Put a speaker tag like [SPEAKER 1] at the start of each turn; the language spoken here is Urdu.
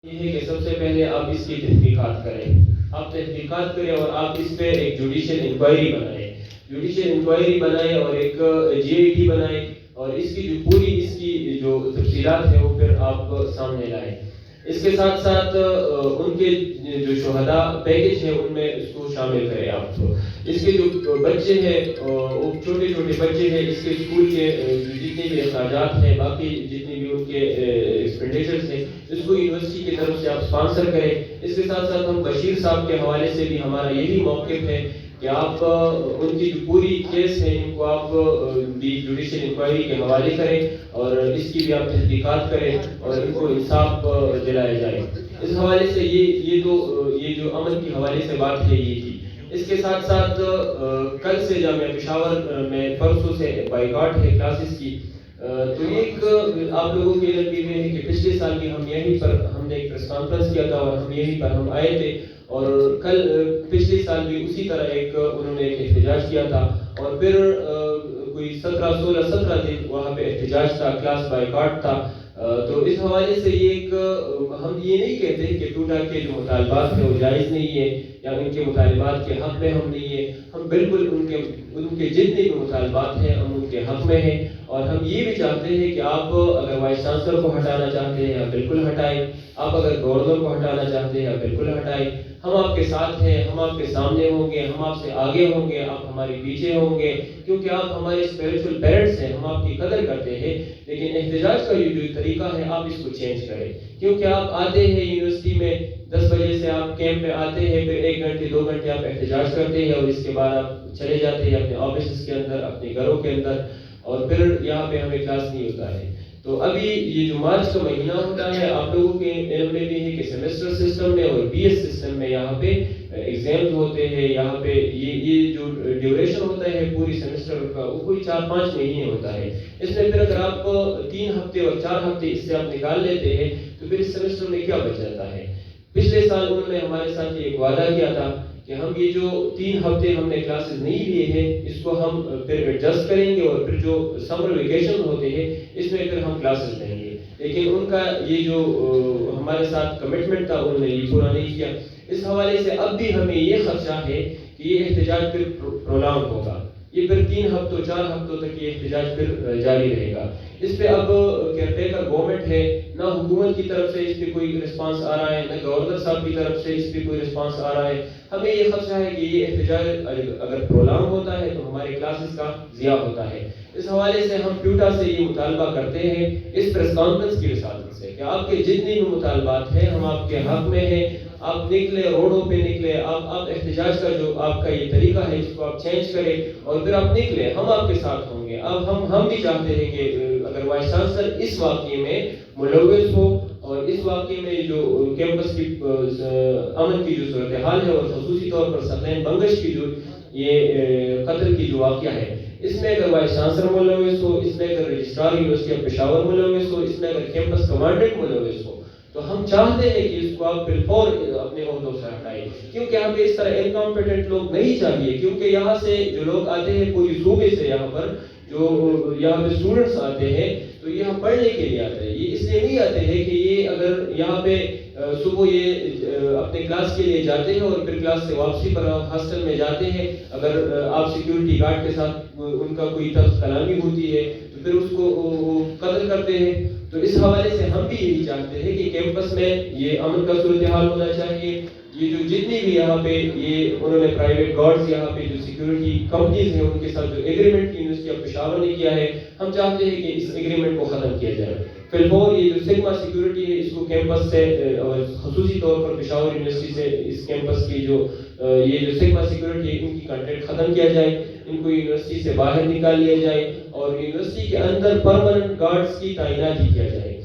[SPEAKER 1] یہ ہے کہ سب سے پہلے آپ اس کی تحقیقات کریں، آپ تحقیقات کریں اور آپ اس پہ ایک جوڈیشل انکوائری بنائیں اور ایک جی اے ٹی بنائیں اور اس کی جو تفصیلات ہیں وہ پھر آپ سامنے لائیں۔ اس کے ساتھ ساتھ ان کے جو شہداء پیکج ہیں ان میں اس کو شامل کریں آپ۔ اس کے جو بچے ہیں وہ چھوٹے بچے ہیں، اس کے اسکول کے جتنے بھی اخراجات ہیں، باقی جتنی بھی ان کے ایکسپینڈیچرز ہیں، اس کو یونیورسٹی کی طرف سے آپ اسپانسر کریں۔ اس کے ساتھ ساتھ ہم بشیر صاحب کے حوالے سے بھی ہمارا یہی موقف ہے کہ آپ ان کی جو پوری کیس ہے ان کو آپ جوڈیشل انکوائری کے حوالے کریں اور اس کی بھی آپ تحقیقات کریں اور ان کو انصاف دلایا جائے۔ اس حوالے سے یہ جو امن کے حوالے سے بات ہے یہ تھی۔ اس کے ساتھ ساتھ کل سے جامعہ پشاور میں پرسوں سے بائیکاٹ ہے کلاسز کی، تو ایک آپ لوگوں کے علم میں ہے کہ پچھلے سال بھی ہم یہیں پر ہم نے ایک پریس کانفرنس کیا تھا اور ہم یہیں پر ہم آئے تھے اور کل پچھلے سال بھی اسی طرح انہوں نے ایک احتجاج کیا تھا اور پھر کوئی 17 دن وہاں پہ احتجاج تھا، کلاس بائیکاٹ تھا۔ تو اس حوالے سے ہم یہ نہیں کہتے کہ ٹوٹا کے جو مطالبات ہیں وہ جائز نہیں ہے یا ان کے مطالبات کے حق میں ہم نہیں ہیں، ہم بالکل ان کے جتنے بھی مطالبات ہیں ہم ان کے حق میں ہیں اور ہم یہ بھی چاہتے ہیں کہ آپ اگر وائس چانسلر کو ہٹانا چاہتے ہیں آپ بالکل ہٹائیں، آپ اگر گورنر کو ہٹانا چاہتے ہیں آپ بالکل ہٹائیں، ہم آپ کے ساتھ ہیں، ہم آپ کے سامنے ہوں گے، ہم آپ سے آگے ہوں گے، آپ ہمارے پیچھے ہوں گے، کیونکہ آپ ہمارے اسپریچول پیرنٹس ہیں، ہم آپ کی قدر کرتے ہیں۔ لیکن احتجاج کا یہ جو طریقہ ہے آپ اس کو چینج کریں، کیونکہ آپ آتے ہیں یونیورسٹی میں 10 بجے سے آپ کیمپ میں آتے ہیں، پھر 1 گھنٹے 2 گھنٹے آپ احتجاج کرتے ہیں اور اس کے بعد آپ چلے جاتے ہیں اپنے آفیسز کے اندر، اپنے گھروں کے اندر، اور پھر یہاں پہ ہمیں کلاس نہیں ہوتا ہے۔ تو ابھی یہ جو مارچ کا مہینہ ہوتا ہے آپ لوگوں کے علم میں بھی ہے کہ سیمسٹر سسٹم میں اور بی ایس سسٹم میں یہاں پہ ایگزامز ہوتے ہیں، یہاں پہ یہ جو ڈیوریشن ہوتا ہے پوری سیمسٹر کا وہ کوئی 4-5 مہینے ہوتا ہے۔ اس میں پھر اگر آپ 3 ہفتے اور 4 ہفتے اس سے آپ نکال لیتے ہیں تو پھر اس سیمسٹر میں کیا بچ جاتا ہے؟ پچھلے سال انہوں نے ہمارے ساتھ ایک وعدہ کیا تھا کہ ہم یہ جو 3 ہفتے ہم نے کلاسز نہیں لیے ہیں اس کو ہم پھر ایڈجسٹ کریں گے اور پھر جو سمر ویکیشن ہوتے ہیں اس میں پھر ہم کلاسز لیں گے، لیکن ان کا یہ جو ہمارے ساتھ کمٹمنٹ تھا انہوں نے یہ پورا نہیں کیا۔ اس حوالے سے اب بھی ہمیں یہ خدشہ ہے کہ یہ احتجاج پھر پرولانگ ہوگا، یہ پھر 3 ہفتوں 4 ہفتوں تک یہ احتجاج پھر جاری رہے گا۔ اس پہ اب کیئرٹیکر گورنمنٹ ہے، نہ حکومت کی طرف سے اس پہ کوئی رسپانس آ رہا ہے، نہ گورنر صاحب کی طرف سے اس پہ کوئی رسپانس آ رہا ہے۔ ہمیں یہ خدشہ ہے کہ یہ احتجاج اگر پرولانگ ہوتا ہے تو ہمارے کلاسز کا ضیاع ہوتا ہے۔ اس حوالے سے ہم پیوٹا سے یہ مطالبہ کرتے ہیں اس پریس کانفرنس کی وساطت سے کہ آپ کے جتنے بھی مطالبات ہیں ہم آپ کے حق میں ہیں، آپ نکلے روڈوں پہ نکلے، آپ احتجاج کا جو آپ کا یہ طریقہ ہے اس کو آپ چینج کریں اور پھر آپ نکلے، ہم آپ کے ساتھ ہوں گے۔ اب ہم بھی چاہتے ہیں کہ اگر وائس چانسلر اس واقعے میں ملوث ہو اور اس واقعے میں جو کیمپس کی امن کی جو صورتحال ہے اور خصوصی طور پر ثقلین بنگش کی جو یہ قتل کی جو واقعہ ہے اس میں اگر وائس چانسلر ملوث ہو، اس میں اگر رجسٹرار یونیورسٹی آف پشاور ملوث ہو، اس میں اگر کیمپس کمانڈنٹ ملوث ہو، تو ہم چاہتے ہیں کہ اس کو آپ بالفور اپنے عہدوں سے ہٹائیں، کیونکہ ہمیں اس طرح انکمپیٹنٹ لوگ نہیں چاہیے، کیونکہ یہاں سے جو لوگ آتے ہیں پوری صوبے سے یہاں پر جو یہاں پہ اسٹوڈنٹس آتے ہیں تو یہاں پڑھنے کے لیے آتے ہیں، یہ اس لیے نہیں آتے ہیں کہ یہ اگر یہاں پہ صبح یہ اپنے کلاس کے لیے جاتے ہیں اور پھر کلاس سے واپسی پر ہاسٹل میں جاتے ہیں، اگر آپ سیکیورٹی گارڈ کے ساتھ ان کا کوئی تلخ کلامی ہوتی ہے تو پھر اس کو قتل کرتے ہیں۔ تو اس حوالے سے ہم بھی یہی چاہتے ہیں کہ کیمپس میں یہ امن کا صورتحال ہونا چاہیے، یہ جو جتنی بھی یہاں پہ یہ انہوں نے پرائیویٹ گارڈز یہاں پہ جو سیکیورٹی کمپنیز ہیں ان کے ساتھ جو ایگریمنٹ یونیورسٹی آف پشاور نے کیا ہے ہم چاہتے ہیں کہ اس ایگریمنٹ کو ختم کیا جائے۔ فی الفور یہ جو سگما سیکیورٹی ہے اس کو کیمپس سے اور خصوصی طور پر پشاور یونیورسٹی سے اس کیمپس کی جو یہ جو سگما سیکیورٹی ہے ان کی کانٹریکٹ ختم کیا جائے، ان کو یونیورسٹی سے باہر نکال لیا جائے اور یونیورسٹی کے اندر پرماننٹ گارڈز کی تعیناتی کیا جائے۔